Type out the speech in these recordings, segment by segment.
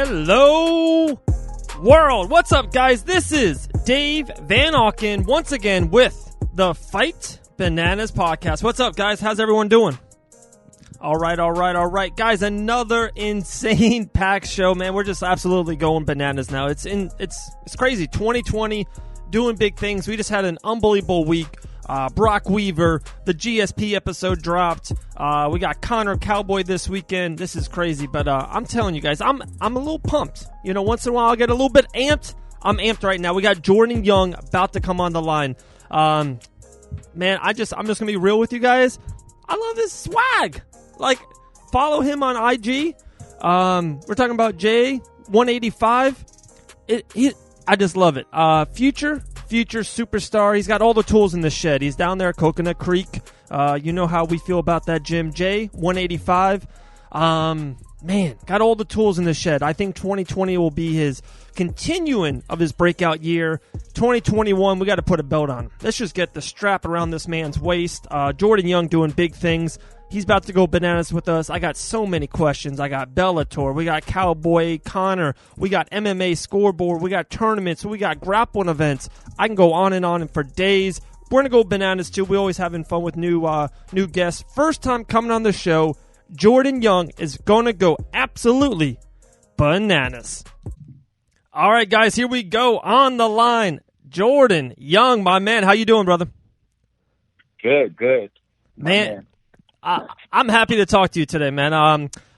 Hello, world. What's up, guys? This is Dave Van Auken once again with the Fight Bananas podcast. What's up, guys? How's everyone doing? All right. Guys, another insane packed show, man. We're just absolutely going bananas now. It's crazy. 2020, doing big things. We just had an unbelievable week. Brock Weaver, the GSP episode dropped. We got Conor, Cowboy this weekend. This is crazy, but I'm telling you guys, I'm a little pumped. You know, once in a while I get a little bit amped. I'm amped right now. We got Jordan Young about to come on the line. Man, I'm just gonna be real with you guys. I love his swag. Like, follow him on IG. We're talking about J185. I just love it. Future superstar. He's got all the tools in the shed. He's down there at Coconut Creek. You know how we feel about that gym. J185. Man, got all the tools in the shed. I think 2020 will be his continuing of his breakout year. 2021, we got to put a belt on. Let's just get the strap around this man's waist. Jordan Young doing big things. He's about to go bananas with us. I got so many questions. I got Bellator. We got Cowboy, Conor. We got MMA scoreboard. We got tournaments. We got grappling events. I can go on and for days. We're going to go bananas, too. We always having fun with new guests. First time coming on the show, Jordan Young is going to go absolutely bananas. All right, guys, here we go. On the line, Jordan Young, my man. How you doing, brother? Good. Man. I'm happy to talk to you today, man.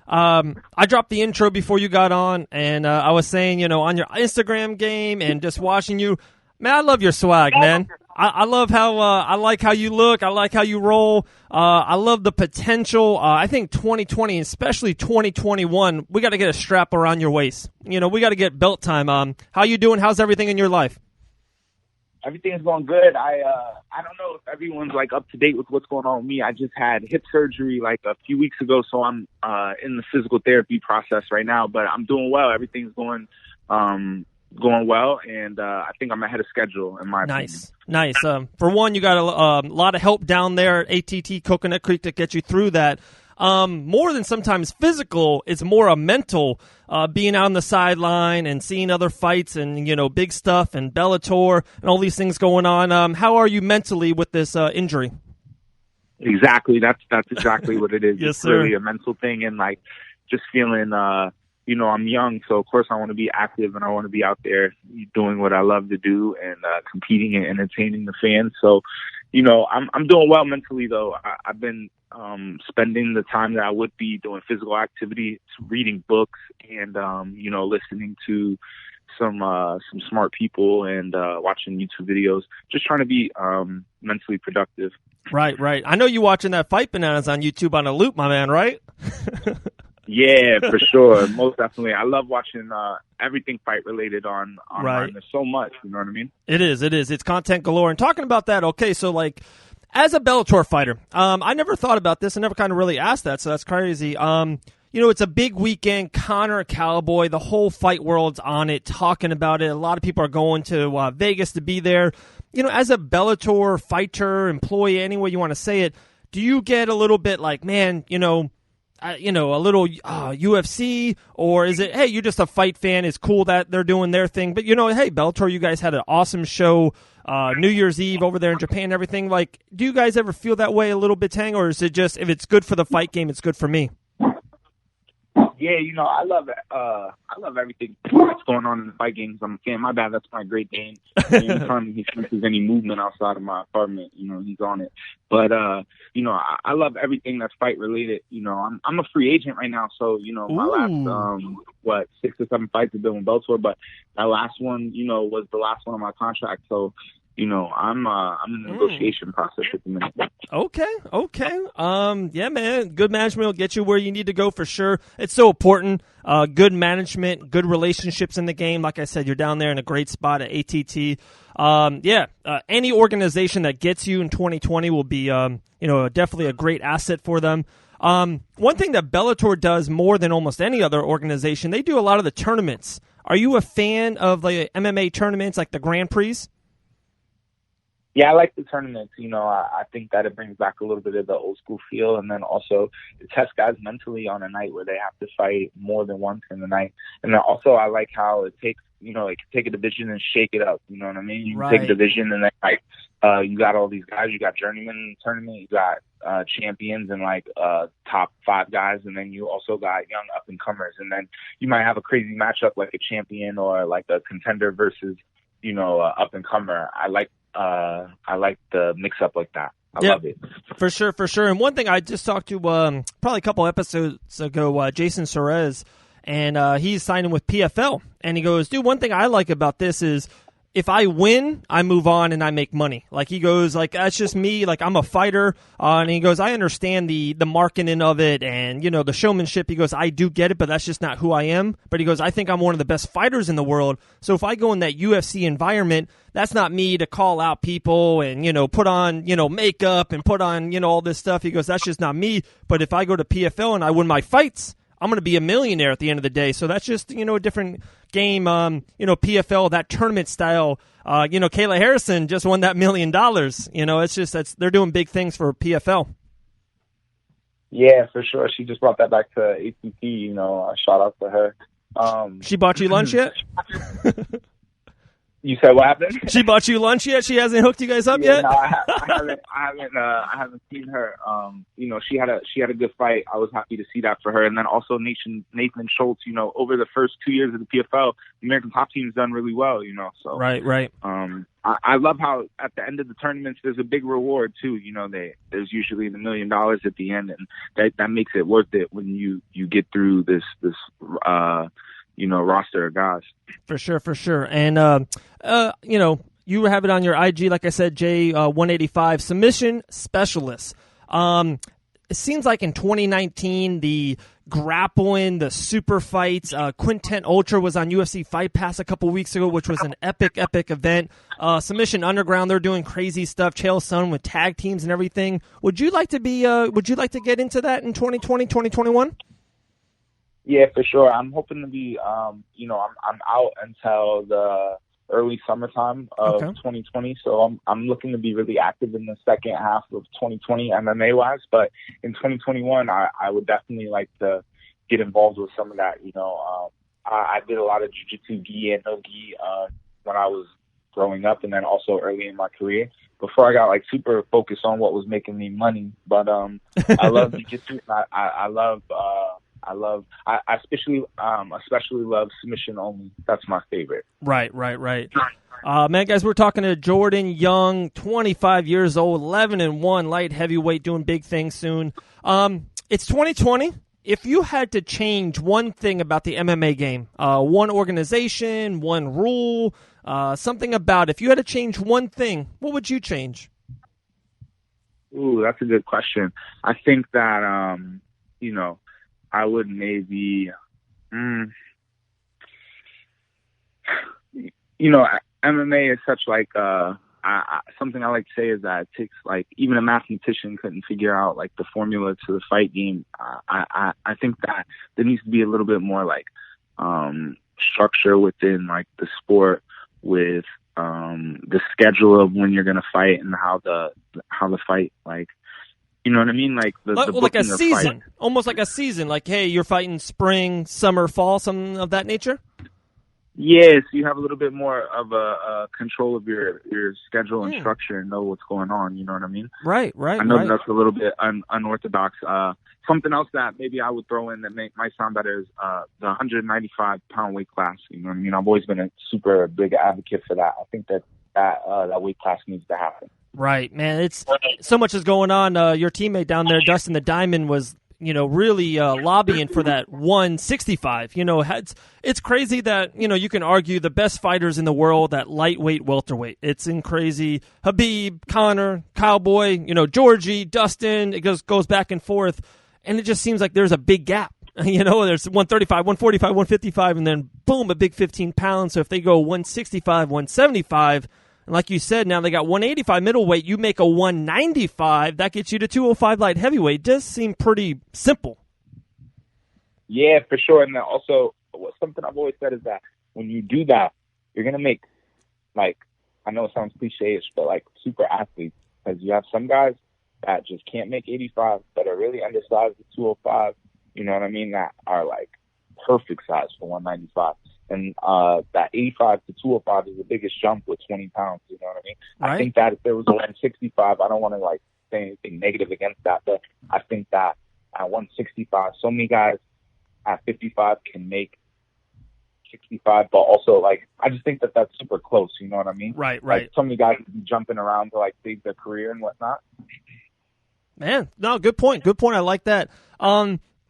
I dropped the intro before you got on, and I was saying, you know, on your Instagram game and just watching you, man, I love your swag, man. I love how I like how you look. I like how you roll. I love the potential. I think 2020, especially 2021, we got to get a strap around your waist. You know, we got to get belt time. How you doing? How's everything in your life? Everything is going good. I don't know if everyone's like up to date with what's going on with me. I just had hip surgery like a few weeks ago, so I'm in the physical therapy process right now. But I'm doing well. Everything's going well, and I think I'm ahead of schedule in my opinion. Nice. For one, you got a lot of help down there at ATT Coconut Creek to get you through that. More than sometimes physical, it's more a mental, being out on the sideline and seeing other fights and, you know, big stuff and Bellator and all these things going on. How are you mentally with this injury? Exactly. That's exactly what it is. Yes, it's sir. Really a mental thing, and like just feeling, you know, I'm young, so of course I want to be active and I want to be out there doing what I love to do and competing and entertaining the fans. So, you know, I'm doing well mentally though. I've been spending the time that I would be doing physical activity, reading books, and you know, listening to some smart people and watching YouTube videos. Just trying to be mentally productive. Right. I know you watching that Fight Bananas on YouTube on a loop, my man. Right? Yeah, for sure. Most definitely. I love watching everything fight related on right. There's so much, you know what I mean? It is. It's content galore. And talking about that, okay, so like as a Bellator fighter, I never thought about this. I never kind of really asked that, so that's crazy. You know, it's a big weekend. Conor, Cowboy, the whole fight world's on it, talking about it. A lot of people are going to Vegas to be there. You know, as a Bellator fighter, employee, any way you want to say it, do you get a little bit like, man, a little UFC, or is it, hey, you're just a fight fan, it's cool that they're doing their thing, but, you know, hey, Bellator, you guys had an awesome show New Year's Eve over there in Japan and everything. Like, do you guys ever feel that way a little bit, Tang, or is it just, if it's good for the fight game, it's good for me? Yeah, you know, I love everything that's going on in the fight games. I'm a fan. My bad, that's my Great Dane. Anytime he senses any movement outside of my apartment, you know, he's on it. But you know, I love everything that's fight related. You know, I'm a free agent right now, so you know, my last 6 or 7 fights have been with Bellator, but that last one, you know, was the last one of my contract. So, you know, I'm in the negotiation process at the minute. Okay. Yeah, man. Good management will get you where you need to go for sure. It's so important. Good management, good relationships in the game. Like I said, you're down there in a great spot at ATT. Any organization that gets you in 2020 will be, definitely a great asset for them. One thing that Bellator does more than almost any other organization, they do a lot of the tournaments. Are you a fan of the MMA tournaments like the Grand Prix? Yeah, I like the tournaments. I think that it brings back a little bit of the old school feel, and then also it tests guys mentally on a night where they have to fight more than once in the night. And then also I like how it takes, it can take a division and shake it up. You know what I mean? You can take a division and then you got all these guys. You got journeymen in the tournament. You got champions and top 5 guys, and then you also got young up and comers. And then you might have a crazy matchup like a champion or like a contender versus up and comer. I like the mix up like that. I love it. For sure. And one thing I just talked to probably a couple episodes ago, Jason Suarez, and he's signing with PFL. And he goes, dude, one thing I like about this is if I win, I move on and I make money. Like he goes, like that's just me. Like I'm a fighter, and he goes, I understand the marketing of it and the showmanship. He goes, I do get it, but that's just not who I am. But he goes, I think I'm one of the best fighters in the world. So if I go in that UFC environment, that's not me to call out people and put on makeup and put on all this stuff. He goes, that's just not me. But if I go to PFL and I win my fights, I'm going to be a millionaire at the end of the day. So that's just, a different game. PFL, that tournament style. Kayla Harrison just won that $1 million. It's just, they're doing big things for PFL. Yeah, for sure. She just brought that back to ATP. Shout out to her. She bought you lunch yet? You said what happened? She bought you lunch yet? She hasn't hooked you guys up yet? No, I haven't seen her. She had a good fight. I was happy to see that for her. And then also Nathan Schultz. Over the first 2 years of the PFL, the American top team's done really well. So right. I love how at the end of the tournaments there's a big reward too. There's usually the $1 million at the end, and that makes it worth it when you get through this roster of guys. For sure. And, you have it on your IG, like I said, J185, submission specialist. It seems like in 2019, the grappling, the super fights, Quintet Ultra was on UFC Fight Pass a couple weeks ago, which was an epic event. Submission Underground, they're doing crazy stuff. Chael Sonnen with tag teams and everything. Would you like to get into that in 2020, 2021? Yeah, for sure. I'm hoping to be, I'm out until the early summertime of 2020. So I'm looking to be really active in the second half of 2020 MMA wise. But in 2021, I would definitely like to get involved with some of that. I did a lot of jiu-jitsu gi and no gi when I was growing up, and then also early in my career before I got super focused on what was making me money. But I love jiu-jitsu. I especially love submission only. That's my favorite. Right. Man, guys, we're talking to Jordan Young, 25 years old, 11-1, light heavyweight, doing big things soon. It's 2020. If you had to change one thing about the MMA game, one organization, one rule, something about it, if you had to change one thing, what would you change? Ooh, that's a good question. I think that, I would maybe, MMA is such something I like to say is that it takes even a mathematician couldn't figure out the formula to the fight game. I think that there needs to be a little bit more structure within the sport with the schedule of when you're going to fight and how the fight you know what I mean? Like a season, almost like a season. Like, hey, you're fighting spring, summer, fall, something of that nature. Yes, you have a little bit more of a control of your schedule and structure and know what's going on. You know what I mean? Right. I know that's a little bit unorthodox. Something else that maybe I would throw in that might sound better is the 195-pound weight class. You know what I mean? I've always been a super big advocate for that. I think that weight class needs to happen. Right, man. It's so much is going on. Your teammate down there, Dustin the Diamond, was really lobbying for that 165. It's crazy that you can argue the best fighters in the world at lightweight, welterweight. It's crazy. Habib, Conor, Cowboy, Georgie, Dustin. It goes back and forth, and it just seems like there's a big gap. There's 135, 145, 155, and then boom, a big 15 pounds. So if they go 165, 175. And like you said, now they got 185 middleweight. You make a 195. That gets you to 205 light heavyweight. It does seem pretty simple. Yeah, for sure. And then also, something I've always said is that when you do that, you're going to make I know it sounds cliche-ish, but like super athletes, because you have some guys that just can't make 85, that are really undersized at 205, you know what I mean, that are like perfect size for 195. And that 85 to 205 is the biggest jump with 20 pounds, you know what I mean? Right. I think that if there was a 165, I don't want to like say anything negative against that, but I think that at 165, so many guys at 55 can make 65, but also like I just think that that's super close, you know what I mean? Right. Like, so many guys be jumping around to like save their career and whatnot. Man, no, good point. Good point. I like that.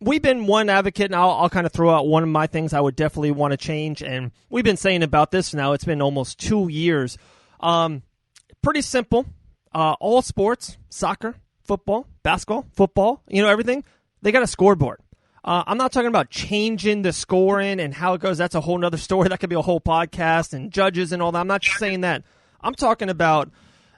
We've been one advocate, and I'll kind of throw out one of my things I would definitely want to change, and we've been saying about this now. It's been almost 2 years. Pretty simple. All sports, soccer, football, basketball, football, everything, they got a scoreboard. I'm not talking about changing the scoring and how it goes. That's a whole nother story. That could be a whole podcast and judges and all that. I'm not saying that. I'm talking about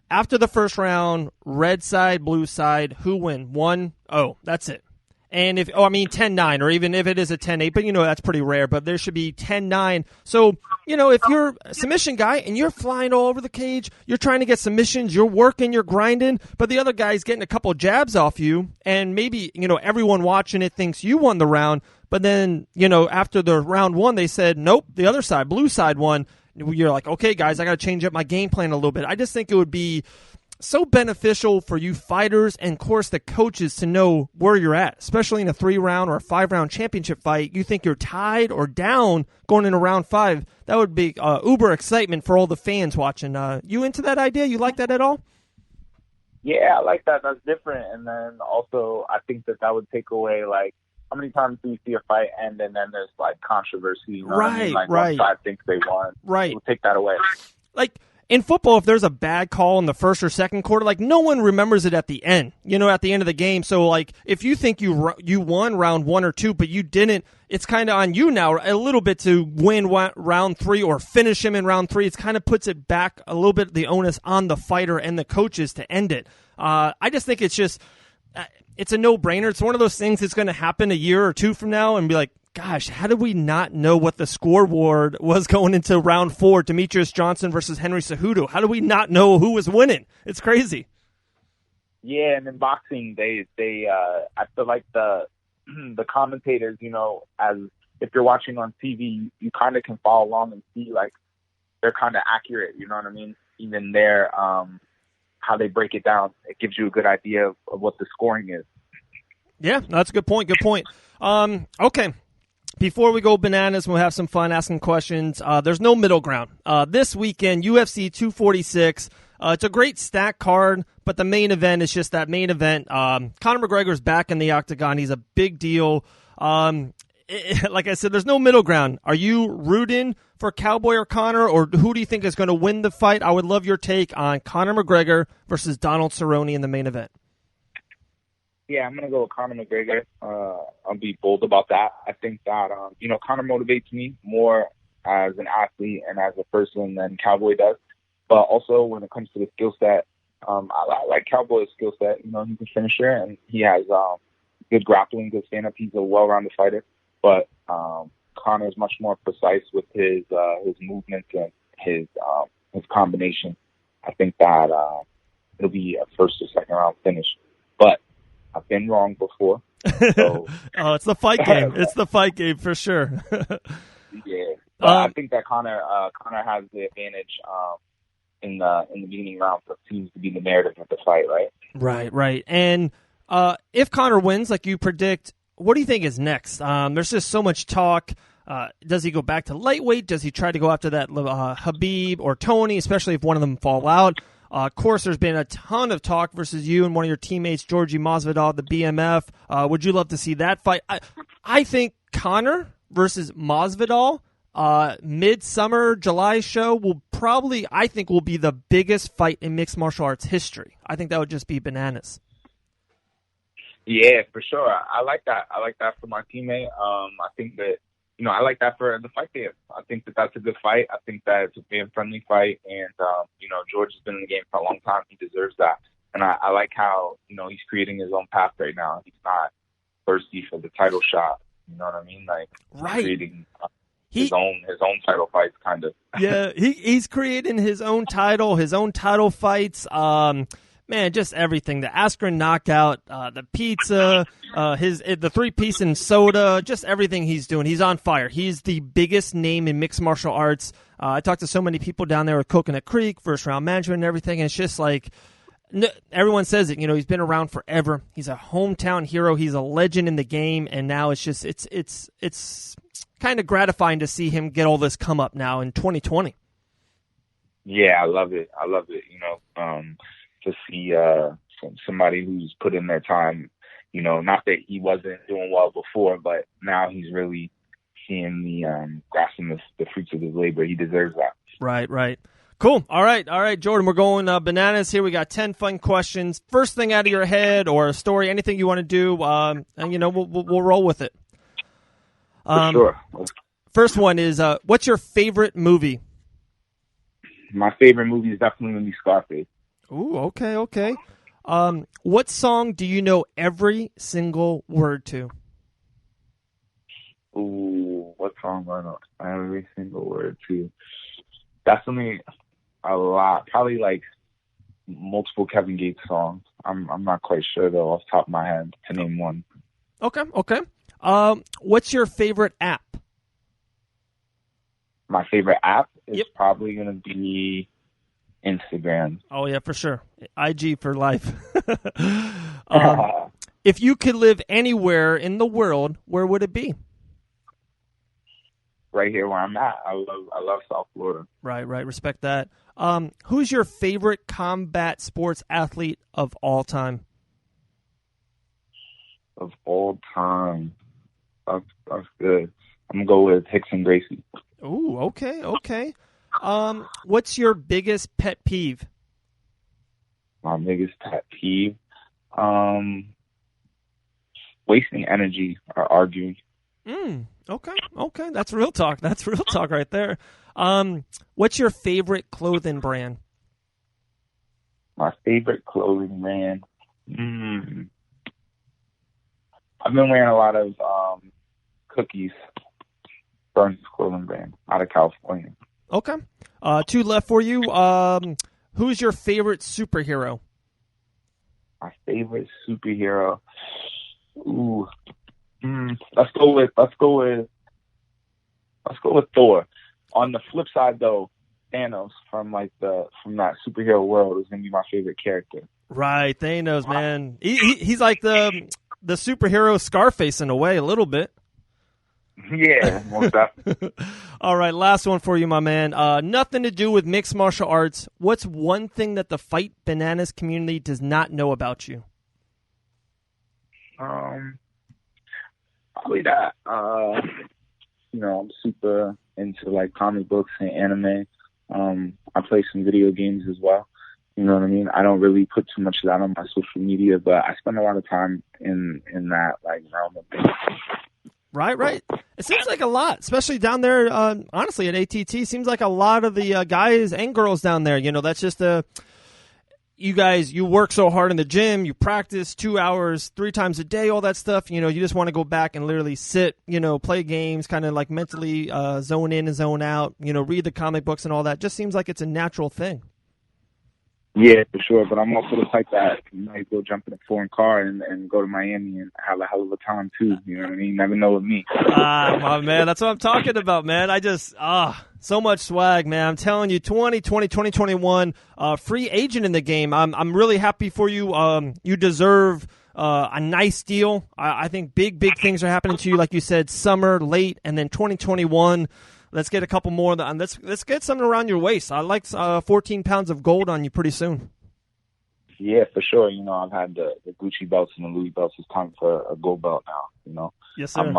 after the first round, red side, blue side, who win? 1-0. That's it. And 10-9, or even if it is a 10-8, but that's pretty rare, but there should be 10-9. So, if you're a submission guy and you're flying all over the cage, you're trying to get submissions, you're working, you're grinding, but the other guy's getting a couple jabs off you, and maybe, everyone watching it thinks you won the round, but then, after the round one, they said, nope, the other side, blue side won. You're like, okay, guys, I got to change up my game plan a little bit. I just think it would be so beneficial for you fighters and, of course, the coaches to know where you're at, especially in a 3-round or a 5-round championship fight. You think you're tied or down going into round 5. That would be uber excitement for all the fans watching. You into that idea? You like that at all? Yeah, I like that. That's different. And then also I think that would take away, like, how many times do you see a fight end and then there's, like, controversy? You know what I mean? Like, one side thinks they won. Right. We'll take that away. Like, in football, if there's a bad call in the first or second quarter, like, no one remembers it at the end, at the end of the game. So, like, if you think you won round 1 or 2, but you didn't, it's kind of on you now a little bit to win round 3 or finish him in round 3. It kind of puts it back a little bit, the onus on the fighter and the coaches to end it. I just think it's a no-brainer. It's one of those things that's going to happen a year or 2 from now and be like, gosh, how did we not know what the scoreboard was going into round 4, Demetrius Johnson versus Henry Cejudo? How do we not know who was winning? It's crazy. Yeah, and in boxing, they I feel like the commentators, as if you're watching on TV, you kind of can follow along and see, like, they're kind of accurate, you know what I mean? Even their how they break it down, it gives you a good idea of what the scoring is. Yeah, that's a good point. Good point. Okay. Before we go bananas, we'll have some fun asking questions. There's no middle ground. This weekend, UFC 246. It's a great stack card, but the main event is just that main event. Conor McGregor's back in the octagon. He's a big deal. Like I said, there's no middle ground. Are you rooting for Cowboy or Conor, or who do you think is going to win the fight? I would love your take on Conor McGregor versus Donald Cerrone in the main event. Yeah, I'm going to go with Conor McGregor. I'll be bold about that. I think that, Conor motivates me more as an athlete and as a person than Cowboy does. But also when it comes to the skill set, I like Cowboy's skill set. He's a finisher and he has good grappling, good stand-up. He's a well-rounded fighter. But Conor is much more precise with his movements and his combination. I think that it'll be a first or second round finish. But I've been wrong before. So. It's the fight game. It's the fight game for sure. Yeah, but I think that Conor has the advantage in the beginning round. That seems to be the narrative of the fight, right? Right. And if Conor wins, like you predict, what do you think is next? There's just so much talk. Does he go back to lightweight? Does he try to go after that Khabib or Tony, especially if one of them fall out? Of course, there's been a ton of talk versus you and one of your teammates, Georgie Masvidal, the BMF. Would you love to see that fight? I think Conor versus Masvidal, midsummer July show will be the biggest fight in mixed martial arts history. I think that would just be bananas. Yeah, for sure. I like that. I like that for my teammate. I think that, I like that for the fight there. I think that that's a good fight. I think that it's a fan-friendly fight. And, George has been in the game for a long time. He deserves that. And I like how, he's creating his own path right now. He's not thirsty for the title shot. You know what I mean? Like, right. his own title fights, kind of. Yeah, he's creating his own title fights. Man, just everything. The Askren knockout, the pizza, the 3-piece and soda, just everything he's doing. He's on fire. He's the biggest name in mixed martial arts. I talked to so many people down there with Coconut Creek, first round management and everything, and it's just like, everyone says it, he's been around forever. He's a hometown hero. He's a legend in the game, and now it's just, it's kind of gratifying to see him get all this come up now in 2020. Yeah, I love it. To see somebody who's put in their time, not that he wasn't doing well before, but now he's really seeing grasping the fruits of his labor. He deserves that. Right. Cool. All right, Jordan, we're going bananas here. We got 10 fun questions. First thing out of your head or a story, anything you want to do, and we'll roll with it. For sure. First one is, what's your favorite movie? My favorite movie is definitely going to be Scarface. Ooh, okay. What song do you know every single word to? Ooh, what song do I know every single word to? Definitely a lot. Probably like multiple Kevin Gates songs. I'm not quite sure though off the top of my head to name one. Okay. What's your favorite app? My favorite app is probably going to be Instagram. Oh, yeah, for sure. IG for life. If you could live anywhere in the world, where would it be? Right here where I'm at. I love South Florida. Right. Respect that. Who's your favorite combat sports athlete of all time? Of all time? That's good. I'm going to go with Hickson Gracie. Ooh, okay. What's your biggest pet peeve? My biggest pet peeve? Wasting energy or arguing. Okay. That's real talk. Right there. What's your favorite clothing brand? My favorite clothing brand? I've been wearing a lot of Cookies. Burns clothing brand out of California. Okay. 2 left for you. Who's your favorite superhero? My favorite superhero? Ooh. Let's go with Thor. On the flip side though, Thanos from that superhero world is gonna be my favorite character. Right, Thanos, man. He's like the superhero Scarface in a way, a little bit. Yeah, most definitely. All right, last one for you, my man. Nothing to do with mixed martial arts. What's one thing that the Fight Bananas community does not know about you? Probably that. I'm super into like comic books and anime. I play some video games as well. You know what I mean? I don't really put too much of that on my social media, but I spend a lot of time in that like realm of things. Right. It seems like a lot, especially down there, honestly, at ATT. Seems like a lot of the guys and girls down there. That's just you guys, you work so hard in the gym, you practice 2 hours, 3 times a day, all that stuff. You just want to go back and literally sit, play games, kind of like mentally zone in and zone out, read the comic books and all that. Just seems like it's a natural thing. Yeah, for sure. But I'm also the type that might go jump in a foreign car and go to Miami and have a hell of a time too. You know what I mean? You never know with me. My man, that's what I'm talking about, man. I just so much swag, man. I'm telling you, 2021, free agent in the game. I'm really happy for you. You deserve a nice deal. I think big things are happening to you, like you said, summer, late, and then 2021. Let's get a couple more. Let's get something around your waist. I like 14 pounds of gold on you pretty soon. Yeah, for sure. I've had the Gucci belts and the Louis belts. It's time for a gold belt now. Yes, sir.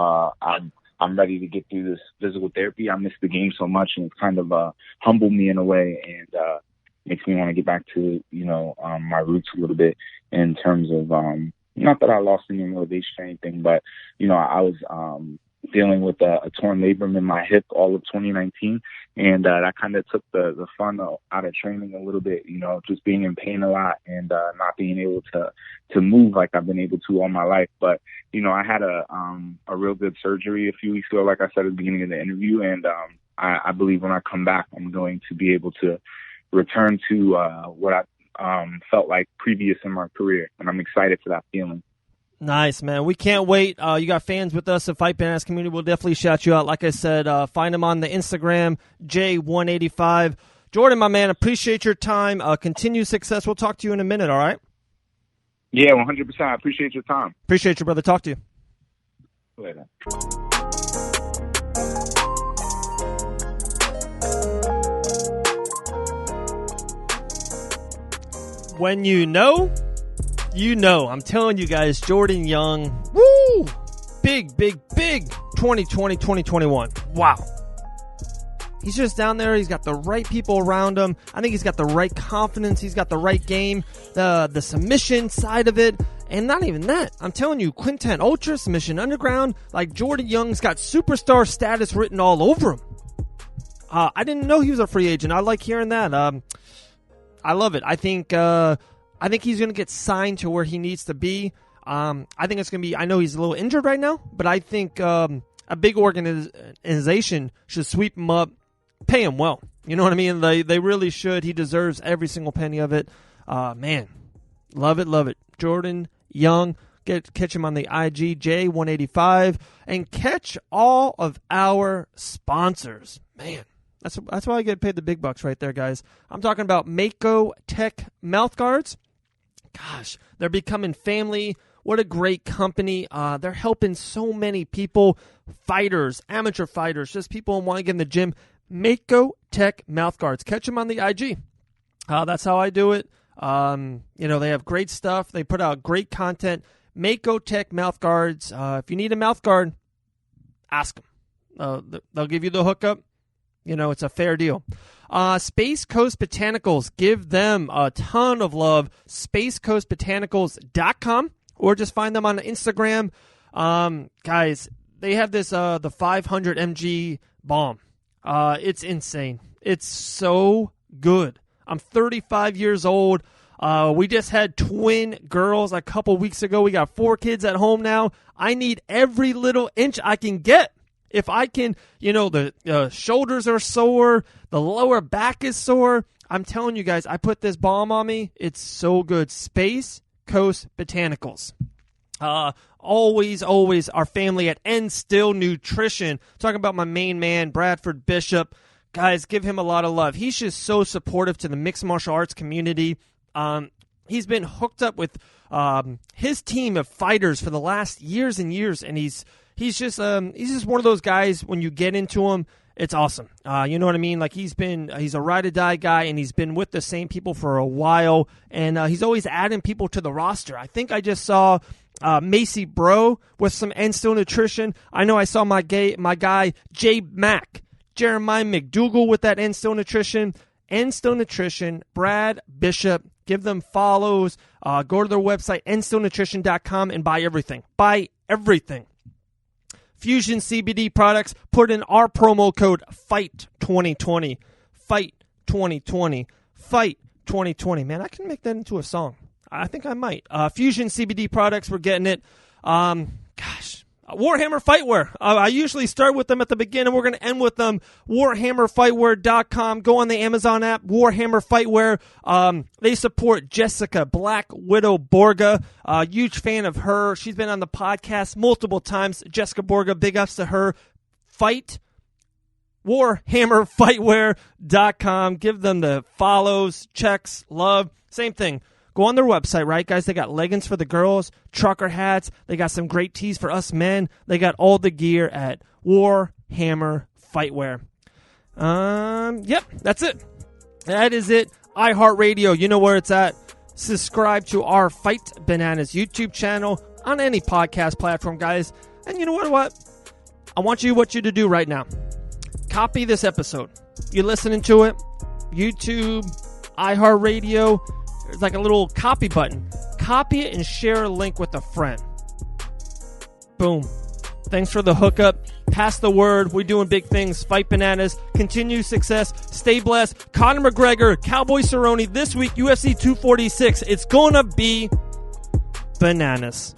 I'm ready to get through this physical therapy. I miss the game so much, and it's kind of humbled me in a way, and makes me want to get back to my roots a little bit in terms of not that I lost any motivation or anything, but I was dealing with a torn labrum in my hip all of 2019, and that kind of took the fun out of training a little bit, just being in pain a lot and not being able to move like I've been able to all my life. But I had a real good surgery a few weeks ago, like I said at the beginning of the interview, and I believe when I come back, I'm going to be able to return to what I felt like previous in my career, and I'm excited for that feeling. Nice, man. We can't wait. You got fans with us, the Fight Bananas community. We'll definitely shout you out. Like I said, find him on the Instagram, J185. Jordan, my man, appreciate your time. Continued success. We'll talk to you in a minute, all right? Yeah, 100%. I appreciate your time. Appreciate you, brother. Talk to you. Later. When you know, you know. I'm telling you guys, Jordan Young, woo! Big 2020, 2021. Wow. He's just down there. He's got the right people around him. I think he's got the right confidence. He's got the right game, the submission side of it. And not even that. I'm telling you, Quintet Ultra, Submission Underground, like Jordan Young's got superstar status written all over him. I didn't know he was a free agent. I like hearing that. I love it. I think he's going to get signed to where he needs to be. I think it's going to be, I know he's a little injured right now, but I think a big organization should sweep him up, pay him well. You know what I mean? They really should. He deserves every single penny of it. Man, love it. Jordan Young. Catch him on the IG, J185, and catch all of our sponsors. Man, that's why I get paid the big bucks right there, guys. I'm talking about Mako Tech mouthguards. Gosh, they're becoming family. What a great company. They're helping so many people, fighters, amateur fighters, just people who want to get in the gym. Mako Tech mouthguards. Catch them on the IG. That's how I do it. They have great stuff. They put out great content. Mako Tech mouthguards. If you need a mouthguard, ask them. They'll give you the hookup. It's a fair deal. Space Coast Botanicals. Give them a ton of love. SpaceCoastBotanicals.com, or just find them on Instagram. Guys, they have this the 500 mg bomb. It's insane. It's so good. I'm 35 years old. We just had twin girls a couple weeks ago. We got 4 kids at home now. I need every little inch I can get. If I can, the shoulders are sore, the lower back is sore. I'm telling you guys, I put this balm on me. It's so good. Space Coast Botanicals. Always our family at End Still Nutrition. Talking about my main man, Bradford Bishop. Guys, give him a lot of love. He's just so supportive to the mixed martial arts community. He's been hooked up with his team of fighters for the last years and years, and he's just one of those guys. When you get into him, it's awesome. You know what I mean? Like he's a ride or die guy, and he's been with the same people for a while, and he's always adding people to the roster. I think I just saw Macy Bro with some End Still Nutrition. I know I saw my guy Jay Mack, Jeremiah McDougal with that End Still Nutrition. End Still Nutrition, Brad Bishop. Give them follows. Go to their website, endstillnutrition.com, and buy everything. Buy everything. Fusion CBD products. Put in our promo code FIGHT2020. Fight 2020. Fight 2020. Man, I can make that into a song. I think I might. Fusion CBD products. We're getting it. Warhammer Fightwear. I usually start with them at the beginning. We're going to end with them. WarhammerFightwear.com. Go on the Amazon app. Warhammer Fightwear. They support Jessica Black Widow Borga. Huge fan of her. She's been on the podcast multiple times. Jessica Borga, big ups to her. Fight. WarhammerFightwear.com. Give them the follows, checks, love. Same thing. Go on their website, right, guys? They got leggings for the girls, trucker hats. They got some great tees for us men. They got all the gear at Warhammer Fightwear. Yep, that's it. That is it. iHeartRadio, you know where it's at. Subscribe to our Fight Bananas YouTube channel on any podcast platform, guys. And you know what? I want you to do right now. Copy this episode. You're listening to it. YouTube, iHeartRadio. There's like a little copy button. Copy it and share a link with a friend. Boom. Thanks for the hookup. Pass the word. We're doing big things. Fight Bananas. Continue success. Stay blessed. Conor McGregor, Cowboy Cerrone. This week, UFC 246. It's going to be bananas.